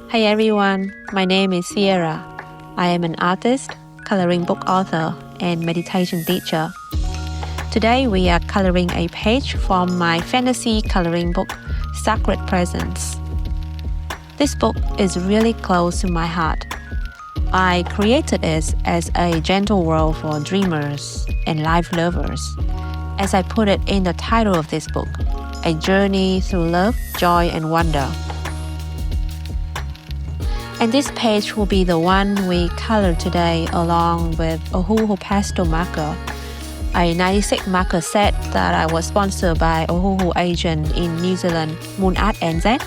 Hi everyone, my name is Sierra. I am an artist, coloring book author, and meditation teacher. Today we are coloring a page from my fantasy coloring book, Sacred Presence. This book is really close to my heart. I created it as a gentle world for dreamers and life lovers. As I put it in the title of this book, a journey through love, joy, and wonder. And this page will be the one we color today along with Ohuhu Pastel marker, a 96 marker set that I was sponsored by Ohuhu agent in New Zealand, Moon Art NZ.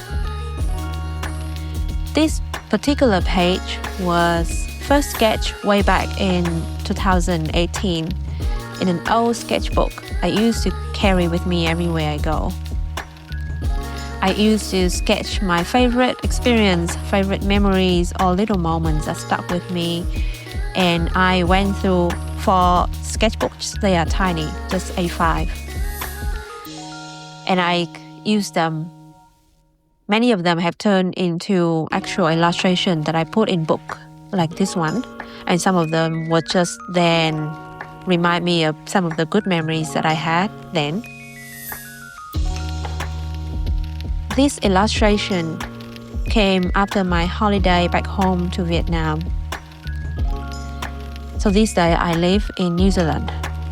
This particular page was first sketched way back in 2018 in an old sketchbook I used to carry with me everywhere I go. I used to sketch my favorite experience, favorite memories, or little moments that stuck with me. And I went through 4 sketchbooks. They are tiny, just A5. And I used them. Many of them have turned into actual illustration that I put in book, like this one. And some of them were just then remind me of some of the good memories that I had then. This illustration came after my holiday back home to Vietnam. So these days I live in New Zealand,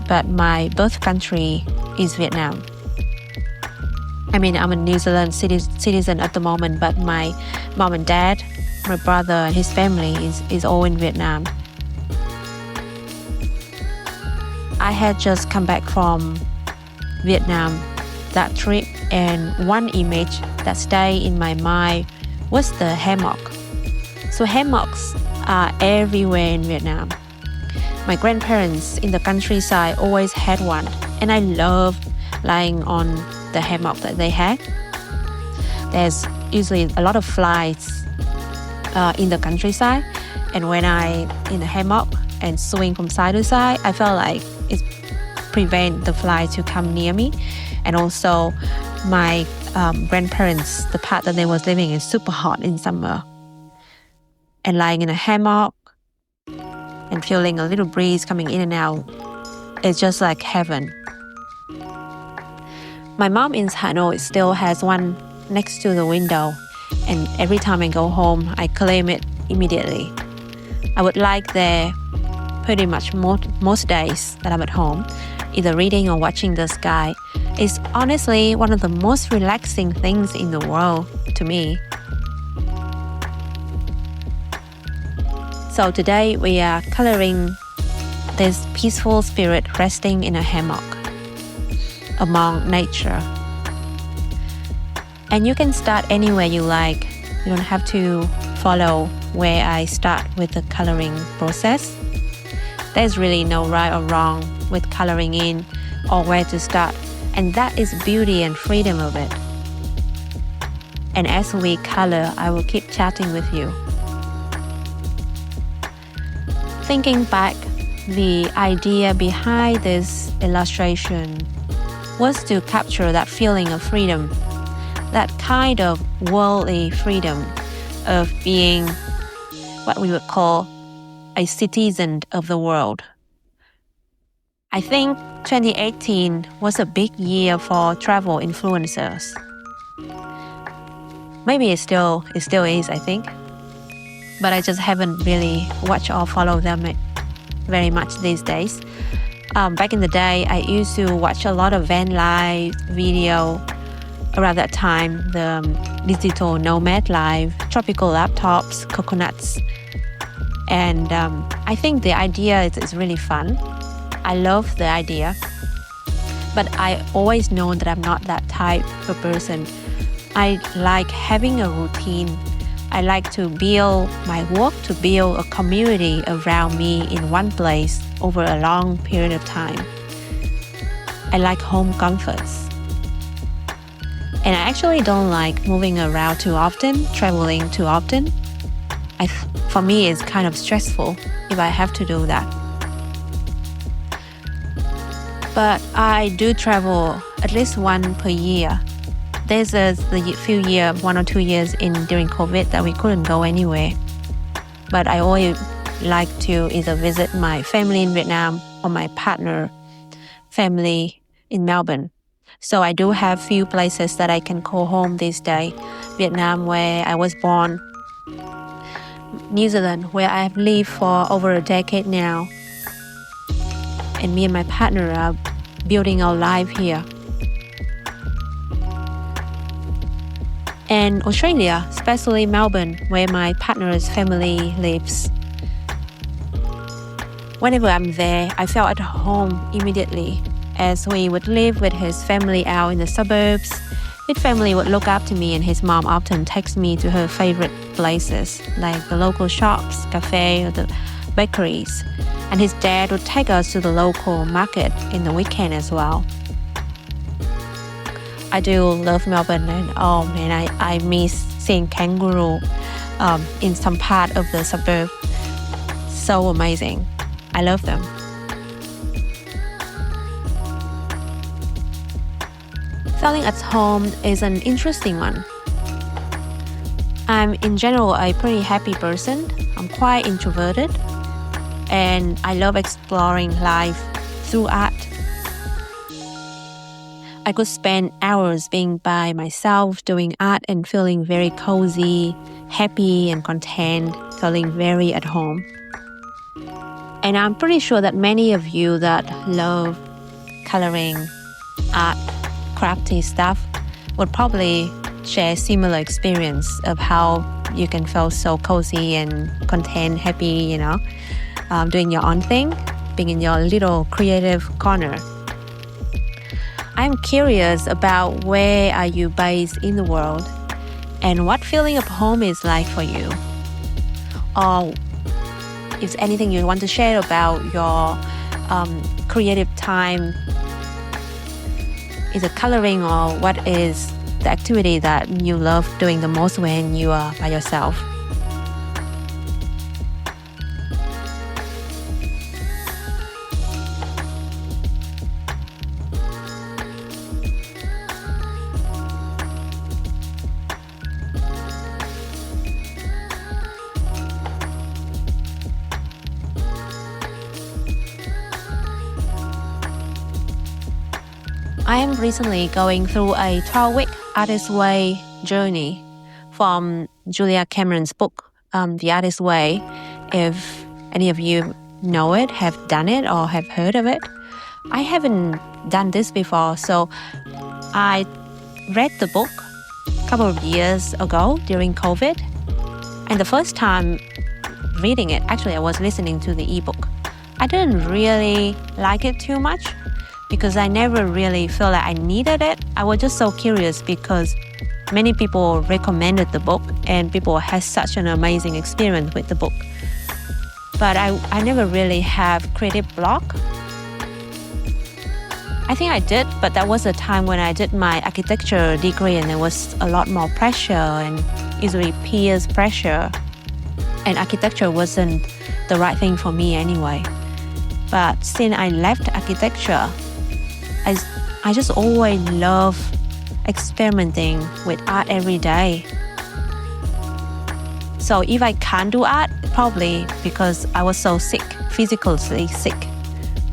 but my birth country is Vietnam. I mean, I'm a New Zealand citizen at the moment, but my mom and dad, my brother and his family is all in Vietnam. I had just come back from Vietnam that trip, and one image that stayed in my mind was the hammock. So hammocks are everywhere in Vietnam. My grandparents in the countryside always had one, and I love lying on the hammock that they had. There's usually a lot of flies in the countryside, and when I in the hammock and swing from side to side, I felt like it prevent the fly to come near me. And also my grandparents, the part that they was living is super hot in summer. And lying in a hammock and feeling a little breeze coming in and out, it's just like heaven. My mom in Hanoi still has one next to the window, and every time I go home, I claim it immediately. I would like there pretty much most days that I'm at home, either reading or watching the sky. It's honestly one of the most relaxing things in the world to me. So today we are coloring this peaceful spirit resting in a hammock among nature. And you can start anywhere you like. You don't have to follow where I start with the coloring process. There's really no right or wrong with coloring in or where to start. And that is beauty and freedom of it. And as we color, I will keep chatting with you. Thinking back, the idea behind this illustration was to capture that feeling of freedom, that kind of worldly freedom of being what we would call a citizen of the world. I think 2018 was a big year for travel influencers. Maybe it still is, I think. But I just haven't really watched or followed them very much these days. Back in the day, I used to watch a lot of van life video. Around that time, the digital nomad life, tropical laptops, coconuts. And I think the idea is really fun. I love the idea, but I always know that I'm not that type of person. I like having a routine. I like to build my work, to build a community around me in one place over a long period of time. I like home comforts. And I actually don't like moving around too often, traveling too often. For me, it's kind of stressful if I have to do that. But I do travel at least once per year. there's the few years, 1 or 2 years during COVID that we couldn't go anywhere. But I always like to either visit my family in Vietnam or my partner family in Melbourne. So I do have few places that I can call home these days. Vietnam, where I was born. New Zealand, where I have lived for over a decade now. And me and my partner are building our life here. And Australia, especially Melbourne, where my partner's family lives. Whenever I'm there, I felt at home immediately, as we would live with his family out in the suburbs. His family would look up to me, and his mom often takes me to her favorite places, like the local shops, cafe, or the bakeries. And his dad would take us to the local market in the weekend as well. I do love Melbourne, and oh man, I miss seeing kangaroo in some part of the suburb. So amazing. I love them. Feeling at home is an interesting one. I'm in general a pretty happy person. I'm quite introverted, and I love exploring life through art. I could spend hours being by myself doing art and feeling very cozy, happy and content, feeling very at home. And I'm pretty sure that many of you that love coloring, art, crafty stuff would probably share similar experience of how you can feel so cozy and content, happy, doing your own thing, being in your little creative corner. I'm curious about where are you based in the world and what feeling of home is like for you. Or if anything you want to share about your creative time, is it coloring or what is the activity that you love doing the most when you are by yourself? I am recently going through a 12-week Artist's Way journey from Julia Cameron's book, The Artist's Way. If any of you know it, have done it, or have heard of it. I haven't done this before, so I read the book a couple of years ago during COVID. And the first time reading it, actually I was listening to the ebook. I didn't really like it too much, because I never really felt like I needed it. I was just so curious because many people recommended the book and people had such an amazing experience with the book. But I never really have creative block. I think I did, but that was a time when I did my architecture degree and there was a lot more pressure and usually peers pressure. And architecture wasn't the right thing for me anyway. But since I left architecture, I just always love experimenting with art every day. So if I can't do art, probably because I was so sick, physically sick,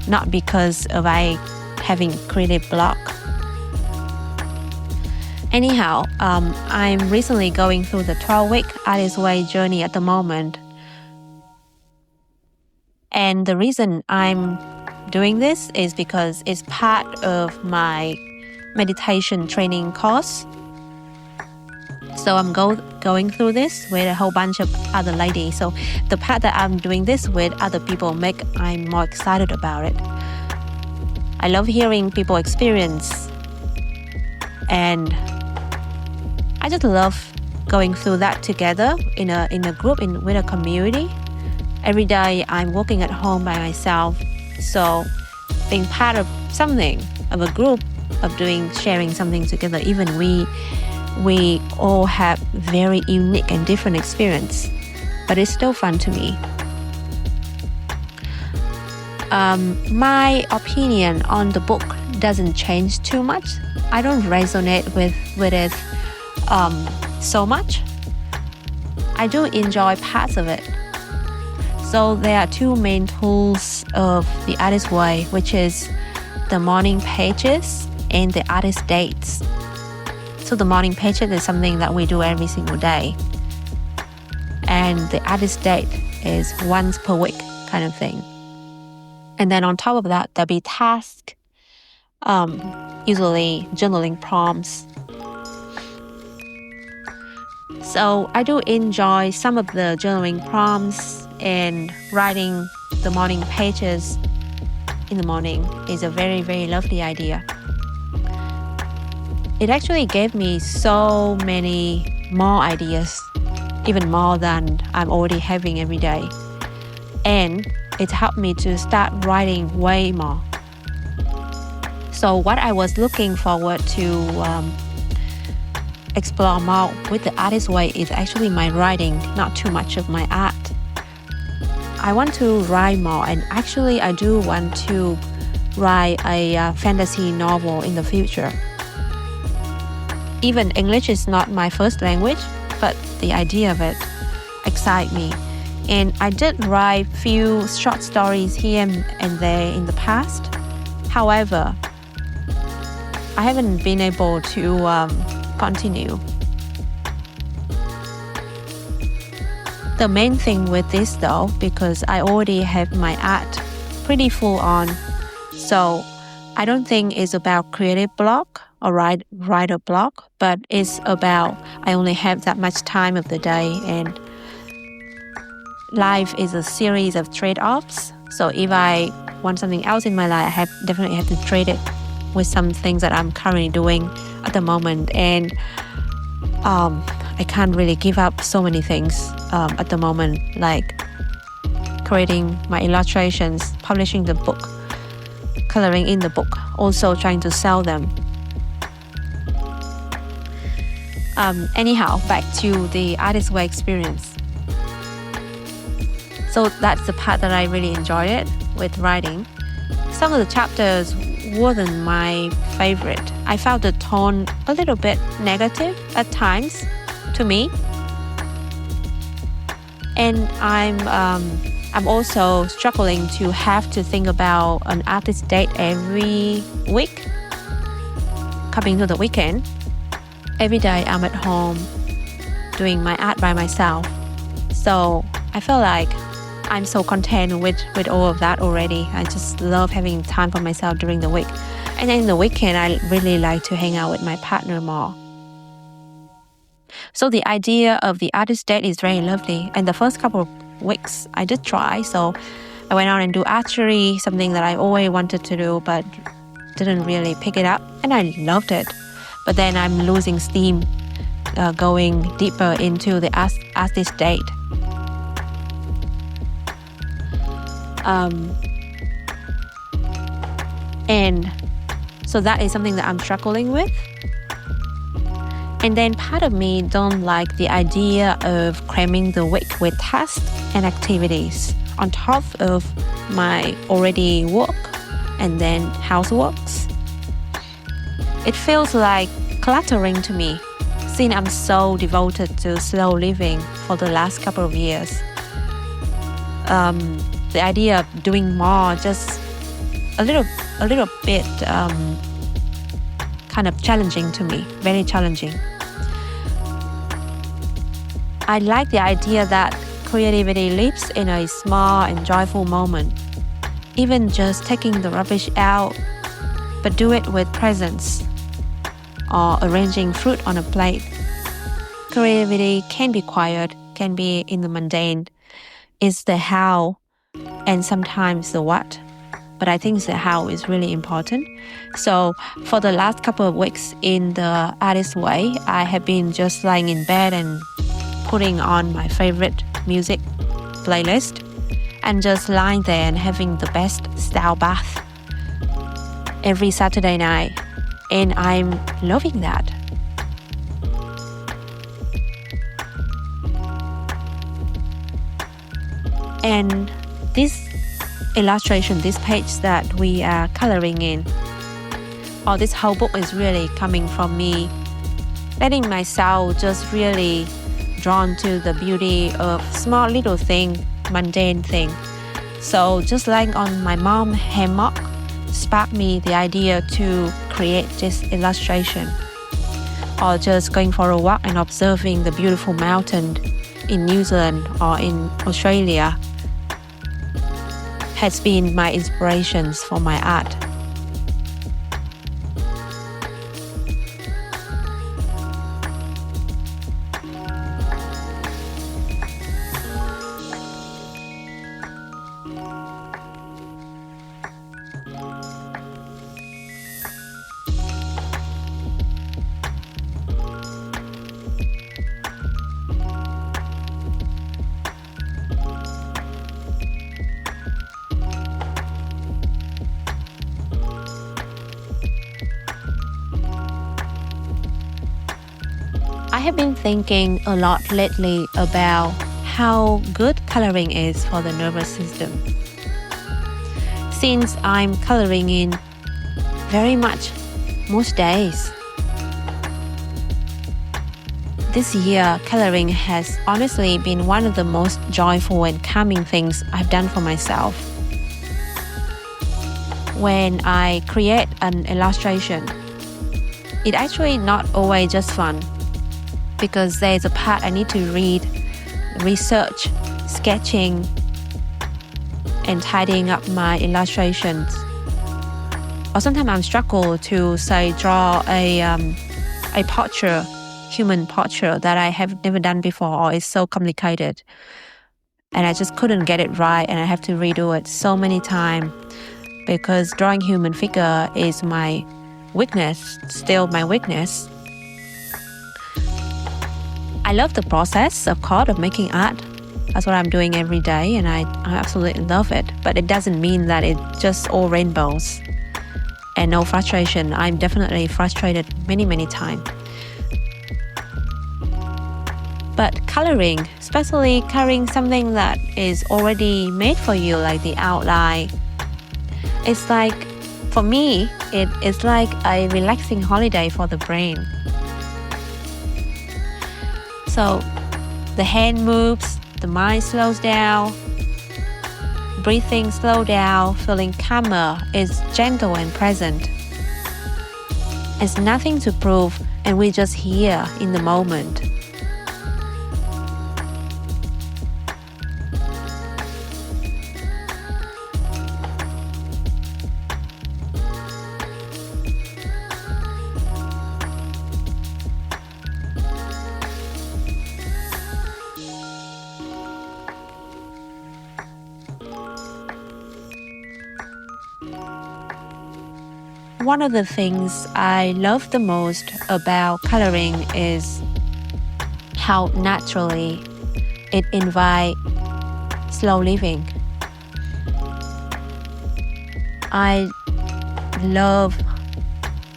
not because of I having creative block. Anyhow, I'm recently going through the 12-week Artist's Way journey at the moment. And the reason I'm doing this is because it's part of my meditation training course. So I'm going through this with a whole bunch of other ladies. So the part that I'm doing this with other people I'm more excited about it. I love hearing people experience, and I just love going through that together in a group, with a community. Every day I'm working at home by myself. So being part of something, of a group, of sharing something together, even we all have very unique and different experience, but it's still fun to me. My opinion on the book doesn't change too much I don't resonate with it so much. I do enjoy parts of it. So there are two main tools of the artist way, which is the morning pages and the artist dates. So the morning pages is something that we do every single day. And the artist date is once per week kind of thing. And then on top of that, there'll be tasks, usually journaling prompts. So I do enjoy some of the journaling prompts, and writing the morning pages in the morning is a very, very lovely idea. It actually gave me so many more ideas, even more than I'm already having every day. And it helped me to start writing way more. So what I was looking forward to explore more with the artist way is actually my writing, not too much of my art. I want to write more, and actually I do want to write a fantasy novel in the future. Even English is not my first language, but the idea of it excites me. And I did write few short stories here and there in the past. However, I haven't been able to continue. The main thing with this though, because I already have my art pretty full on, so I don't think it's about creative block or writer block, but it's about I only have that much time of the day, and life is a series of trade-offs. So if I want something else in my life, I definitely have to trade it with some things that I'm currently doing at the moment. And I can't really give up so many things at the moment, like creating my illustrations, publishing the book, coloring in the book, also trying to sell them. Anyhow, back to the artist way experience. So that's the part that I really enjoyed it with writing. Some of the chapters wasn't my favorite. I found the tone a little bit negative at times to me. And I'm also struggling to have to think about an artist date every week. Coming to the weekend, every day I'm at home doing my art by myself. So I feel like I'm so content with all of that already. I just love having time for myself during the week. And then in the weekend, I really like to hang out with my partner more. So the idea of the artist date is very lovely. And the first couple of weeks, I did try. So I went out and do archery, something that I always wanted to do, but didn't really pick it up. And I loved it. But then I'm losing steam going deeper into the artist date. And so that is something that I'm struggling with. And then part of me don't like the idea of cramming the week with tasks and activities on top of my already work and then houseworks. It feels like cluttering to me, since I'm so devoted to slow living for the last couple of years. The idea of doing more just a little bit kind of challenging to me, very challenging. I like the idea that creativity lives in a small and joyful moment. Even just taking the rubbish out, but do it with presence, or arranging fruit on a plate. Creativity can be quiet, can be in the mundane. It's the how and sometimes the what. But I think the how is really important. So for the last couple of weeks in the artist way, I have been just lying in bed and putting on my favorite music playlist and just lying there and having the best style bath every Saturday night. And I'm loving that. And this illustration, this page that we are coloring in, or this whole book is really coming from me letting myself just really drawn to the beauty of small little thing, mundane thing. So just lying on my mom's hammock sparked me the idea to create this illustration. Or just going for a walk and observing the beautiful mountain in New Zealand or in Australia has been my inspirations for my art. I have been thinking a lot lately about how good coloring is for the nervous system. Since I'm coloring in very much most days, this year coloring has honestly been one of the most joyful and calming things I've done for myself. When I create an illustration, it's actually not always just fun, because there's a part I need to read, research, sketching, and tidying up my illustrations. Or sometimes I'm struggle to say draw a portrait, human portrait that I have never done before, or it's so complicated, and I just couldn't get it right, and I have to redo it so many times because drawing human figure is my weakness, still my weakness. I love the process, of course, of making art. That's what I'm doing every day, and I absolutely love it. But it doesn't mean that it's just all rainbows and no frustration. I'm definitely frustrated many, many times. But coloring, especially coloring something that is already made for you, like the outline, it's like, for me, it's like a relaxing holiday for the brain. So the hand moves, the mind slows down, breathing slows down, feeling calmer, is gentle and present. It's nothing to prove, and we're just here in the moment. One of the things I love the most about coloring is how naturally it invites slow living. I love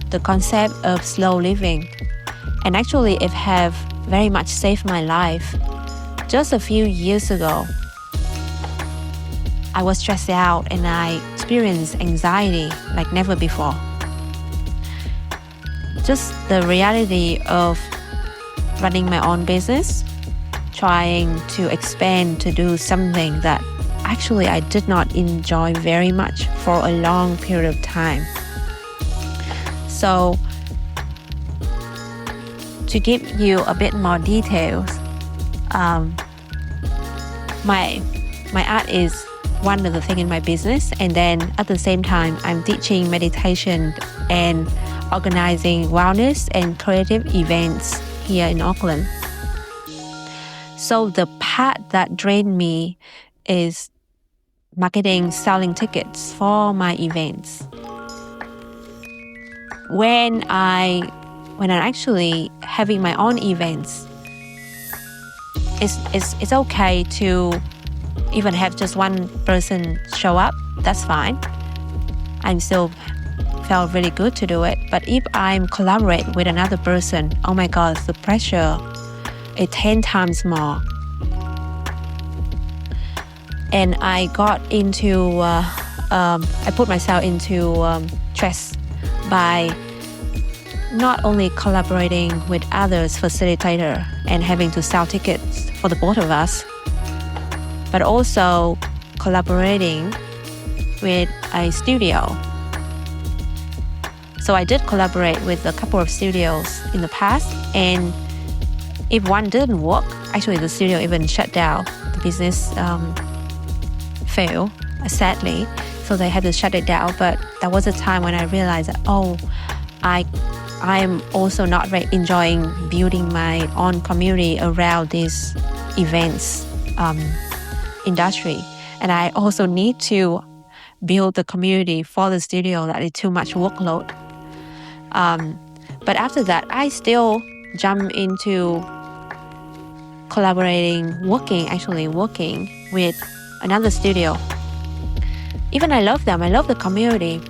the concept of slow living, and actually it have very much saved my life. Just a few years ago, I was stressed out and I experienced anxiety like never before. Just the reality of running my own business, trying to expand to do something that actually I did not enjoy very much for a long period of time. So, to give you a bit more details, my art is one of the things in my business, and then at the same time I'm teaching meditation and organizing wellness and creative events here in Auckland. So the part that drained me is marketing, selling tickets for my events. When I'm actually having my own events, it's okay to even have just one person show up. That's fine. I'm still felt really good to do it. But if I'm collaborate with another person, oh my God, the pressure is 10 times more. And I got into, I put myself into stress by not only collaborating with others facilitator and having to sell tickets for the both of us, but also collaborating with a studio. So I did collaborate with a couple of studios in the past, and if one didn't work, actually the studio even shut down. The business failed, sadly, so they had to shut it down. But that was a time when I realized that, I am also not very enjoying building my own community around these events industry. And I also need to build the community for the studio that is too much workload. But after that, I still jump into working with another studio. Even I love them, I love the community,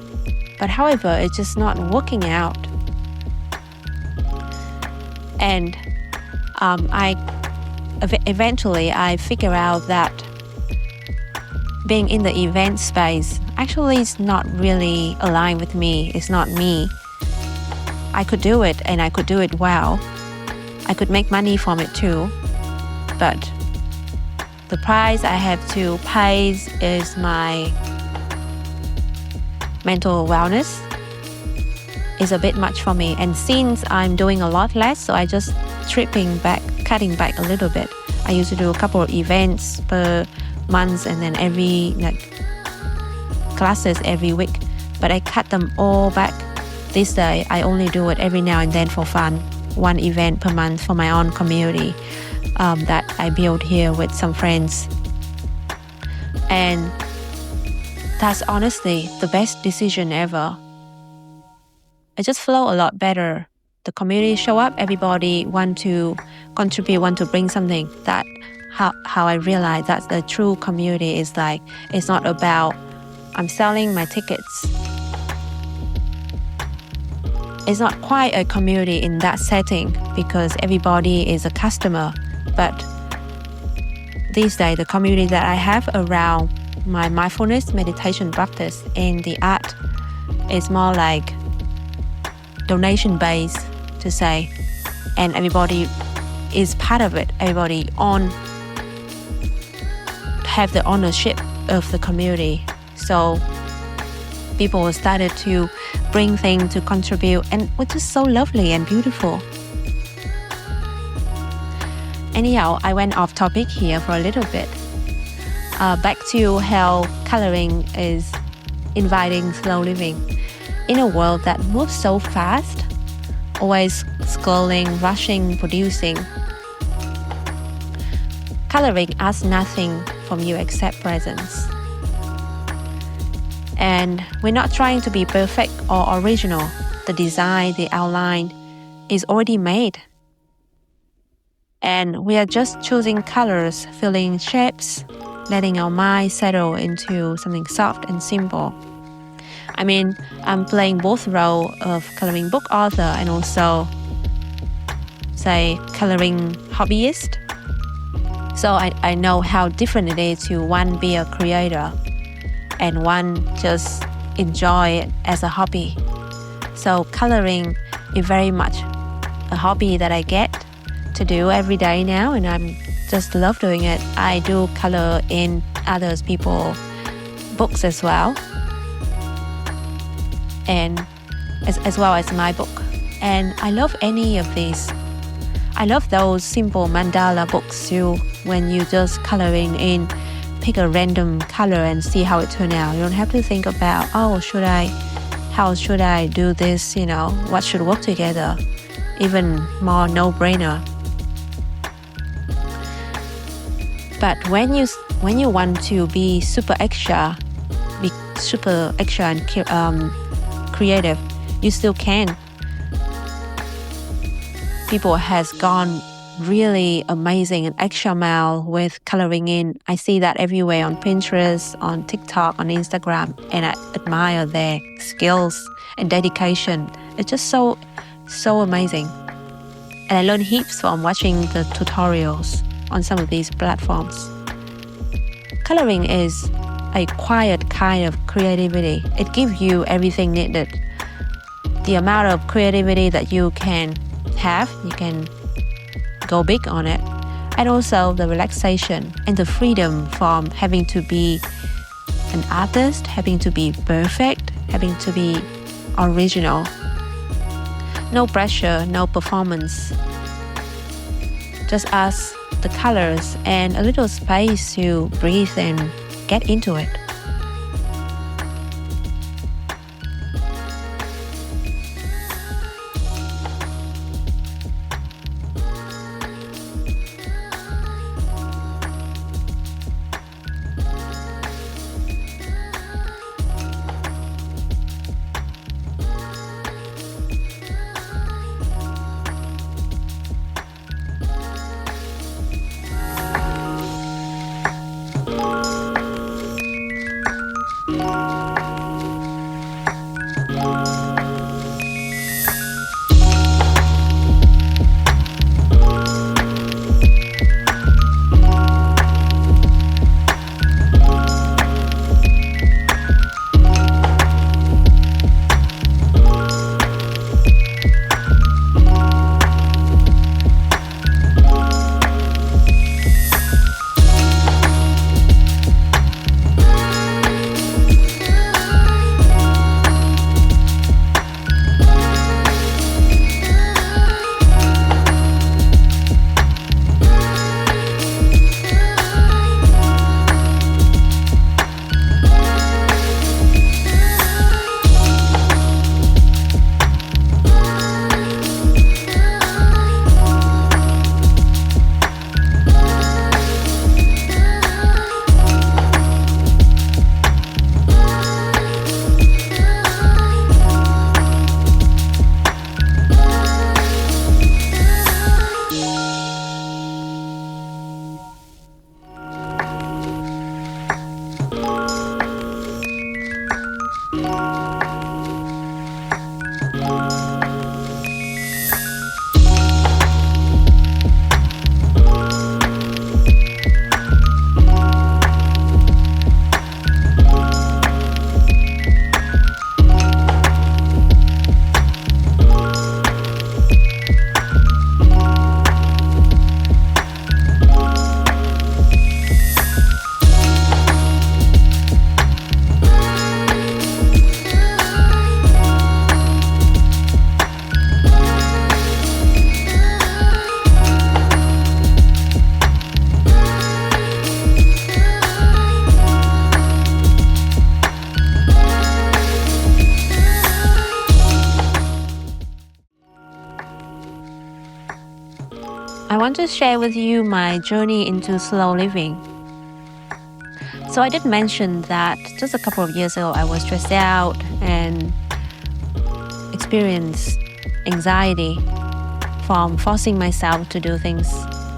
but however, it's just not working out. And eventually I figure out that being in the event space actually is not really aligned with me. It's not me. I could do it, and I could do it well. I could make money from it too. But the price I have to pay is my mental wellness. Is a bit much for me. And since I'm doing a lot less, so I just cutting back a little bit. I used to do a couple of events per month and then classes every week. But I cut them all back. This day, I only do it every now and then for fun. One event per month for my own community that I built here with some friends. And that's honestly the best decision ever. It just flow a lot better. The community show up, everybody want to contribute, want to bring something. That how I realize that the true community is like, it's not about I'm selling my tickets. It's not quite a community in that setting because everybody is a customer. But these days, the community that I have around my mindfulness meditation practice and the art is more like donation based to say, and everybody is part of it. Everybody have the ownership of the community. So people started to bring things to contribute, and which is so lovely and beautiful. Anyhow, I went off topic here for a little bit. Back to how coloring is inviting slow living. In a world that moves so fast, always scrolling, rushing, producing, coloring asks nothing from you except presence. And we're not trying to be perfect or original. The design, the outline is already made. And we are just choosing colors, feeling shapes, letting our mind settle into something soft and simple. I mean, I'm playing both roles of coloring book author and also, say, coloring hobbyist. So I know how different it is to one be a creator and one just enjoy it as a hobby. So coloring is very much a hobby that I get to do every day now, and I'm just love doing it. I do color in others people's books as well, and as well as my book. And I love any of these. I love those simple mandala books too, when you just coloring in, pick a random color and see how it turns out. You don't have to think about, how should I do this, what should work together. Even more no-brainer. But when you want to be super extra and creative, you still can. People has gone really amazing and extra mile with coloring in. I see that everywhere on Pinterest, on TikTok, on Instagram, and I admire their skills and dedication. It's just so amazing. And I learn heaps from watching the tutorials on some of these platforms. Coloring is a quiet kind of creativity. It gives you everything needed the amount of creativity that you can have, you can go big on it. And also the relaxation and the freedom from having to be an artist, having to be perfect, having to be original. No pressure, no performance. Just us, the colors, and a little space to breathe and get into it. I want to share with you my journey into slow living. So I did mention that just a couple of years ago, I was stressed out and experienced anxiety from forcing myself to do things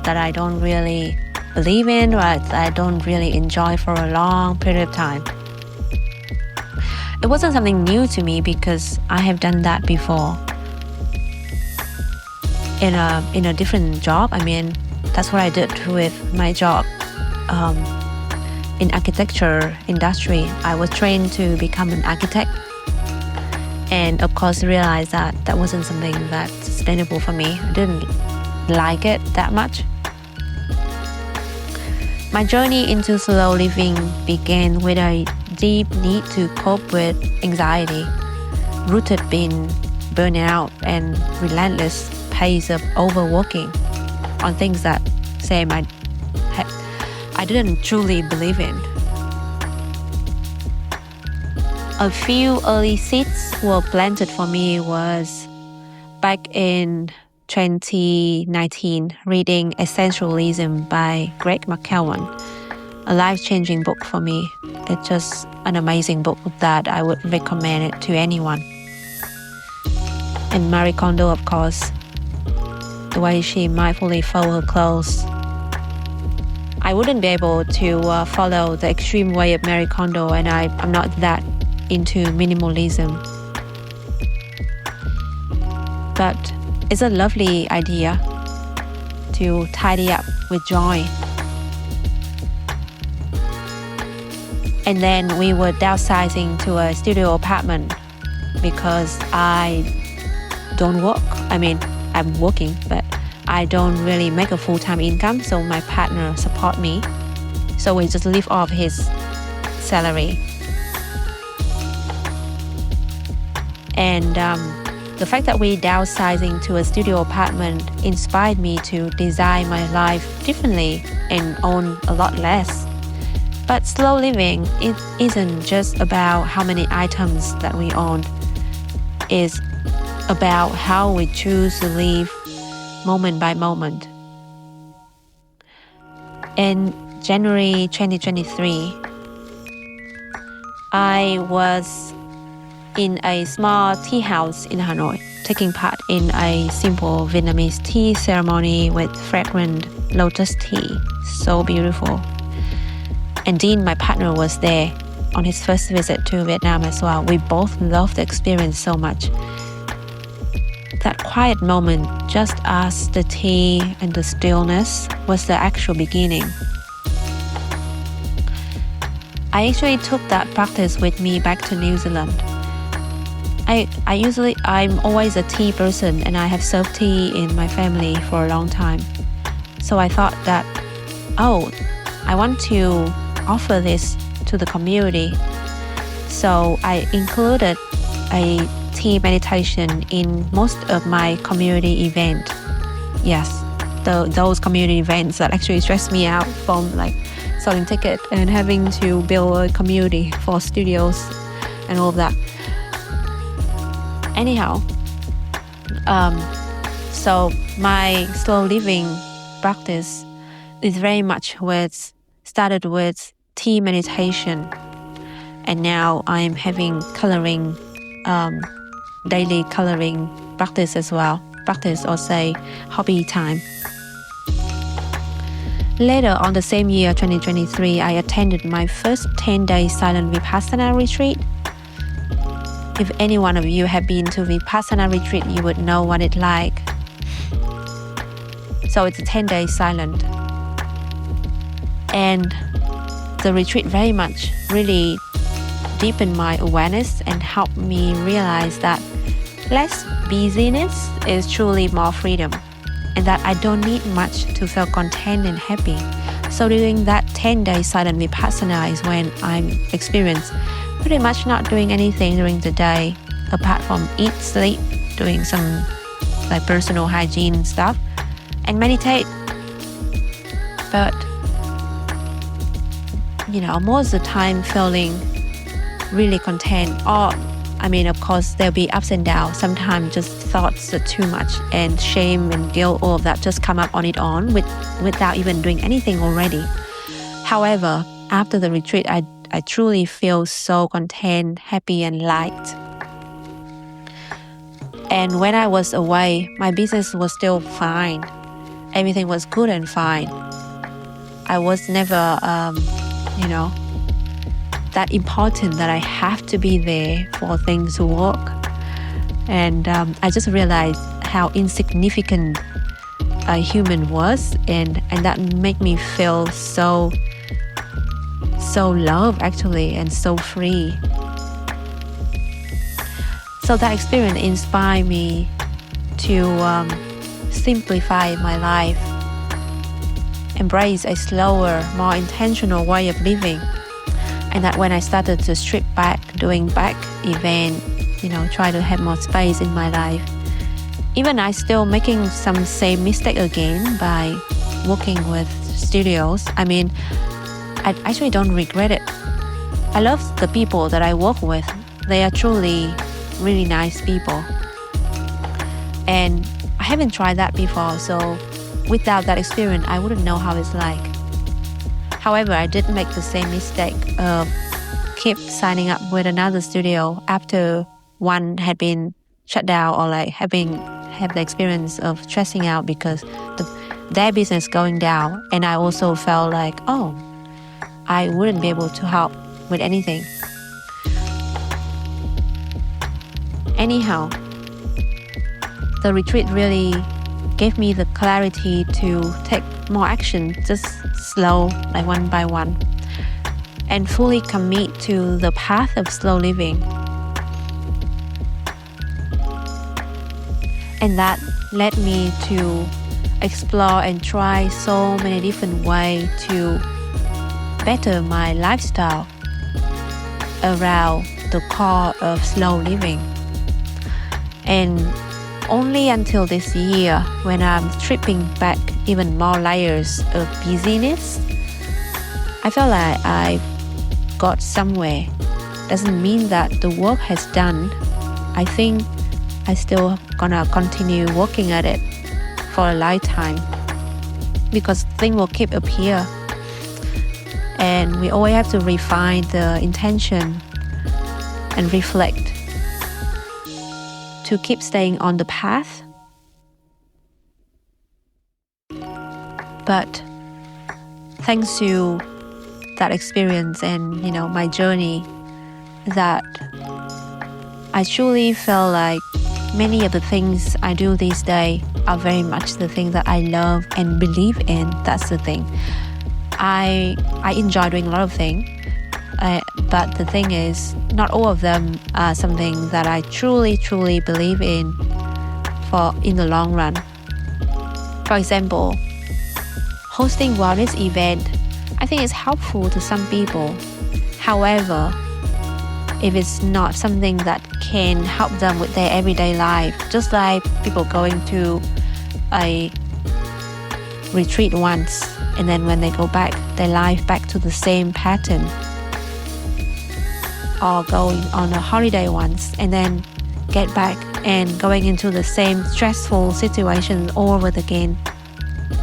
that I don't really believe in or that I don't really enjoy for a long period of time. It wasn't something new to me because I have done that before. In a different job, that's what I did with my job in architecture industry. I was trained to become an architect, and of course realized that that wasn't something that's sustainable for me. I didn't like it that much. My journey into slow living began with a deep need to cope with anxiety, rooted in burnout and relentless pace of overworking on things that I didn't truly believe in. A few early seeds were planted for me was back in 2019 reading Essentialism by Greg McKeown, a life-changing book for me. It's just an amazing book that I would recommend it to anyone. And Marie Kondo, of course, the way she mindfully fold her clothes. I wouldn't be able to follow the extreme way of Marie Kondo, and I'm not that into minimalism. But it's a lovely idea to tidy up with joy. And then we were downsizing to a studio apartment because I don't work. I mean, I'm working, but I don't really make a full-time income, so my partner support me. So we just live off his salary. And the fact that we downsizing to a studio apartment inspired me to design my life differently and own a lot less. But slow living, it isn't just about how many items that we own. It's about how we choose to live moment by moment. In January 2023, I was in a small tea house in Hanoi, taking part in a simple Vietnamese tea ceremony with fragrant lotus tea. So beautiful. And Dean, my partner, was there on his first visit to Vietnam as well. We both loved the experience so much. That quiet moment, just us, the tea, and the stillness, was the actual beginning. I actually took that practice with me back to New Zealand. I'm always a tea person, and I have served tea in my family for a long time. So I thought that, I want to offer this to the community. So I included a tea meditation in most of my community event. Yes, those community events that actually stress me out, from like selling tickets and having to build a community for studios and all of that. Anyhow, so my slow living practice is very much started with tea meditation, and now I'm having coloring, daily coloring practice as well. Practice, or say hobby time. Later on the same year, 2023, I attended my first 10-day silent Vipassana retreat. If any one of you have been to Vipassana retreat, you would know what it's like. So it's a 10-day silent. And the retreat very much really deepened my awareness and helped me realize that less busyness is truly more freedom, and that I don't need much to feel content and happy. So during that 10-day silent Vipassana is when I'm experienced pretty much not doing anything during the day apart from eat, sleep, doing some like personal hygiene stuff, and meditate. But most of the time feeling really content. Or of course there'll be ups and downs. Sometimes just thoughts are too much, and shame and guilt, all of that just come up on its own without even doing anything already. However, after the retreat, I truly feel so content, happy, and light. And when I was away, my business was still fine. Everything was good and fine. I was never, that important that I have to be there for things to work. And I just realized how insignificant a human was, and that made me feel so loved actually, and so free. So that experience inspired me to simplify my life, embrace a slower, more intentional way of living. And that when I started to strip back, doing back event, try to have more space in my life. Even I still making some same mistake again by working with studios. I actually don't regret it. I love the people that I work with. They are truly really nice people. And I haven't tried that before, so without that experience, I wouldn't know how it's like. However, I did make the same mistake of keep signing up with another studio after one had been shut down, or like have the experience of stressing out because their business going down. And I also felt like, I wouldn't be able to help with anything. Anyhow, the retreat really gave me the clarity to take more action, just slow, like one by one, and fully commit to the path of slow living. And that led me to explore and try so many different ways to better my lifestyle around the core of slow living. And only until this year, when I'm stripping back even more layers of busyness, I felt like I got somewhere. Doesn't mean that the work has done. I think I still gonna continue working at it for a lifetime, because things will keep appear, and we always have to refine the intention and reflect to keep staying on the path. But thanks to that experience and my journey, that I truly feel like many of the things I do these days are very much the thing that I love and believe in. That's the thing. I enjoy doing a lot of things, but the thing is, not all of them are something that I truly believe in in the long run. For example, hosting wellness event, I think it's helpful to some people. However, if it's not something that can help them with their everyday life, just like people going to a retreat once, and then when they go back, their life back to the same pattern, or going on a holiday once and then get back and going into the same stressful situation all over again,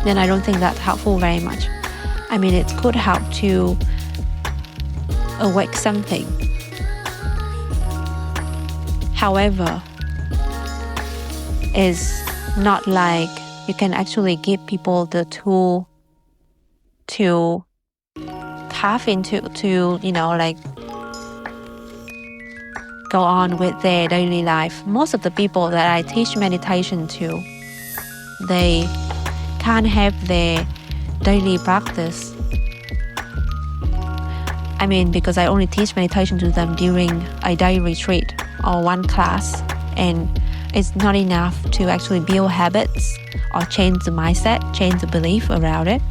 then I don't think that's helpful very much. I mean, it could help to awake something. However, it's not like you can actually give people the tool to tap into, go on with their daily life. Most of the people that I teach meditation to, they can't have their daily practice. I mean, because I only teach meditation to them during a day retreat or one class, and it's not enough to actually build habits or change the mindset, change the belief around it.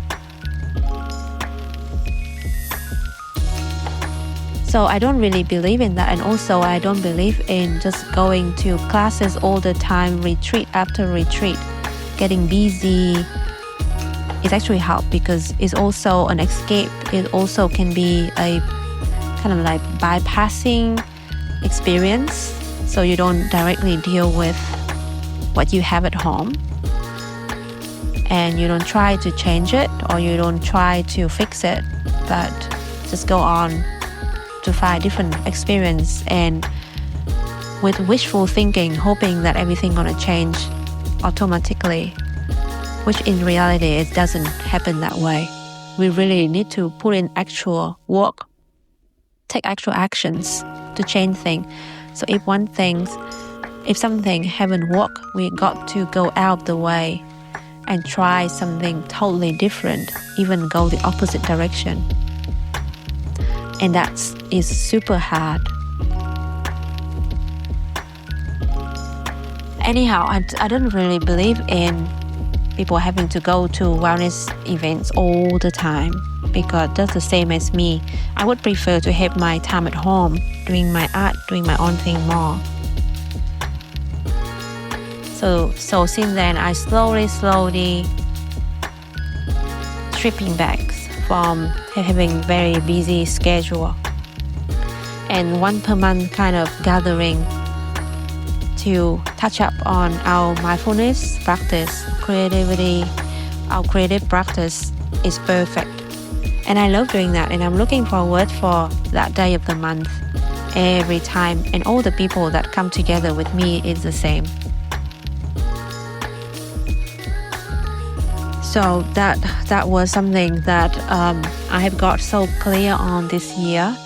So I don't really believe in that, and also I don't believe in just going to classes all the time, retreat after retreat, getting busy. It actually helps because it's also an escape. It also can be a kind of like bypassing experience, so you don't directly deal with what you have at home, and you don't try to change it or you don't try to fix it, but just go on to find different experience, and with wishful thinking, hoping that everything gonna change automatically, which in reality it doesn't happen that way. We really need to put in actual work, take actual actions to change things. So if something haven't worked, we got to go out of the way and try something totally different, even go the opposite direction. And that is super hard. Anyhow, I don't really believe in people having to go to wellness events all the time, because that's the same as me. I would prefer to have my time at home, doing my art, doing my own thing more. So since then, I slowly stripping back from having very busy schedule, and one per month kind of gathering to touch up on our mindfulness practice, creativity. Our creative practice is perfect, and I love doing that, and I'm looking forward for that day of the month every time, and all the people that come together with me is the same. So that was something that I have got so clear on this year,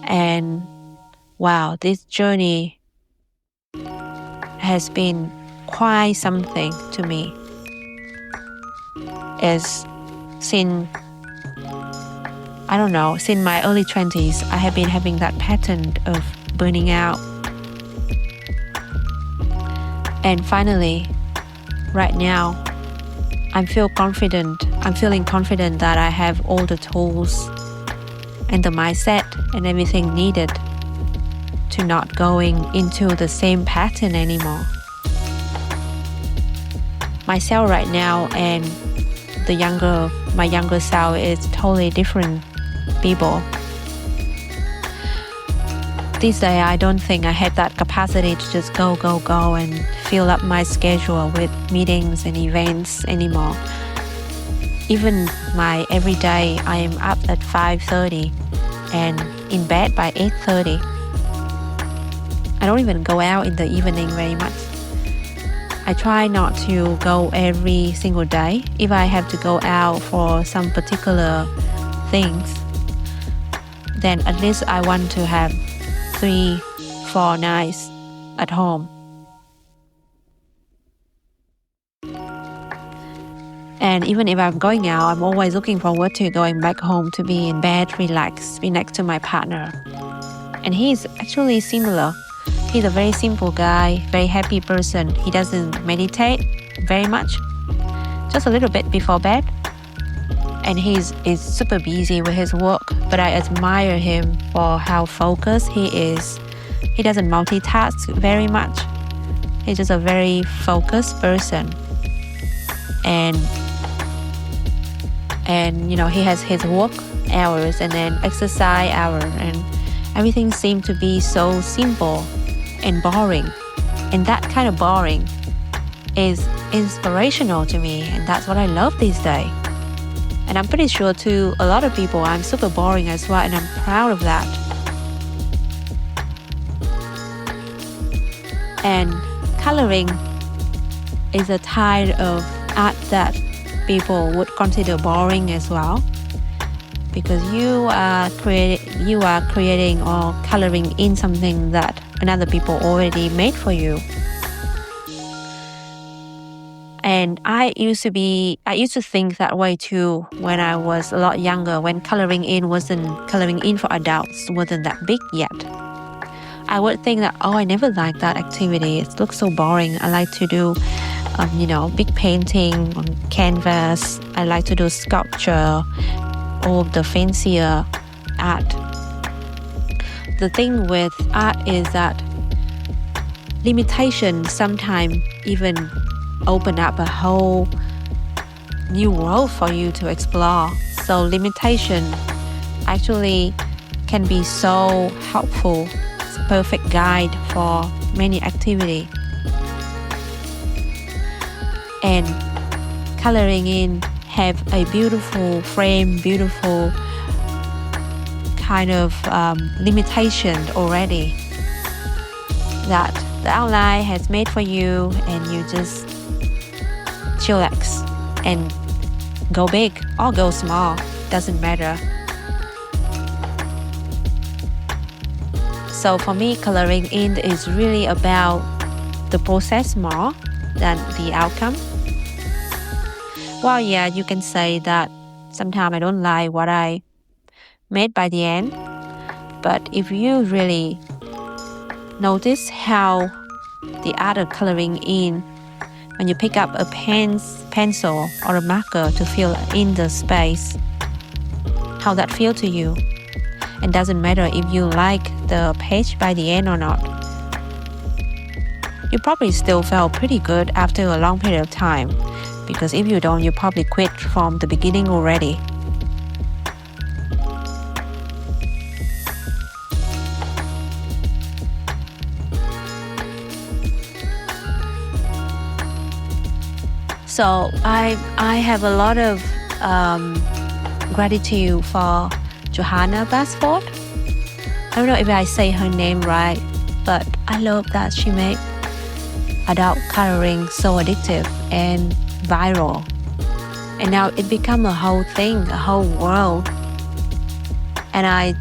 and wow, this journey has been quite something to me. As since my early 20s, I have been having that pattern of burning out. And finally, right now, I'm feeling confident that I have all the tools and the mindset and everything needed to not going into the same pattern anymore. Myself right now and my younger self is totally different people. These days, I don't think I have that capacity to just go and fill up my schedule with meetings and events anymore. Even my everyday, I am up at 5:30 and in bed by 8:30. I don't even go out in the evening very much. I try not to go every single day. If I have to go out for some particular things, then at least I want to have 3-4 nights at home. And even if I'm going out, I'm always looking forward to going back home to be in bed, relax, be next to my partner. And he's actually similar. He's a very simple guy, very happy person. He doesn't meditate very much, just a little bit before bed. And he's super busy with his work, but I admire him for how focused he is. He doesn't multitask very much. He's just a very focused person. And he has his work hours and then exercise hour, and everything seems to be so simple and boring. And that kind of boring is inspirational to me, and that's what I love these days. And I'm pretty sure to a lot of people I'm super boring as well, and I'm proud of that. And coloring is a type of art that people would consider boring as well, because you are creating or coloring in something that another people already made for you. And I used to think that way too when I was a lot younger, when coloring in for adults wasn't that big yet. I would think that, I never liked that activity. It looks so boring. I like to do big painting on canvas. I like to do sculpture or the fancier art. The thing with art is that limitation sometimes even open up a whole new world for you to explore. So limitation actually can be so helpful. It's a perfect guide for many activities. And coloring in have a beautiful frame, beautiful kind of limitation already that the outline has made for you, and you just chillax and go big or go small, doesn't matter. So for me, coloring in is really about the process more than the outcome. Well, yeah, you can say that sometimes I don't like what I made by the end, but if you really notice how the art of coloring in, when you pick up a pencil or a marker to fill in the space, how that feels to you. And doesn't matter if you like the page by the end or not. You probably still felt pretty good after a long period of time, because if you don't, you probably quit from the beginning already. So I have a lot of gratitude for Ohuhu Pastel. I don't know if I say her name right, but I love that she made adult coloring so addictive and viral. And now it become a whole thing, a whole world. And I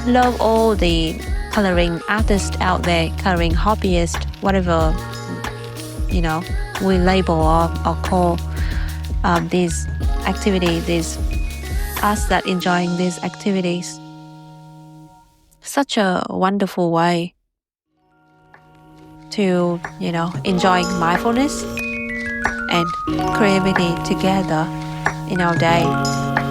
love all the coloring artists out there, coloring hobbyists, whatever, we label or call these activities, us that enjoying these activities. Such a wonderful way to, enjoying mindfulness and creativity together in our day.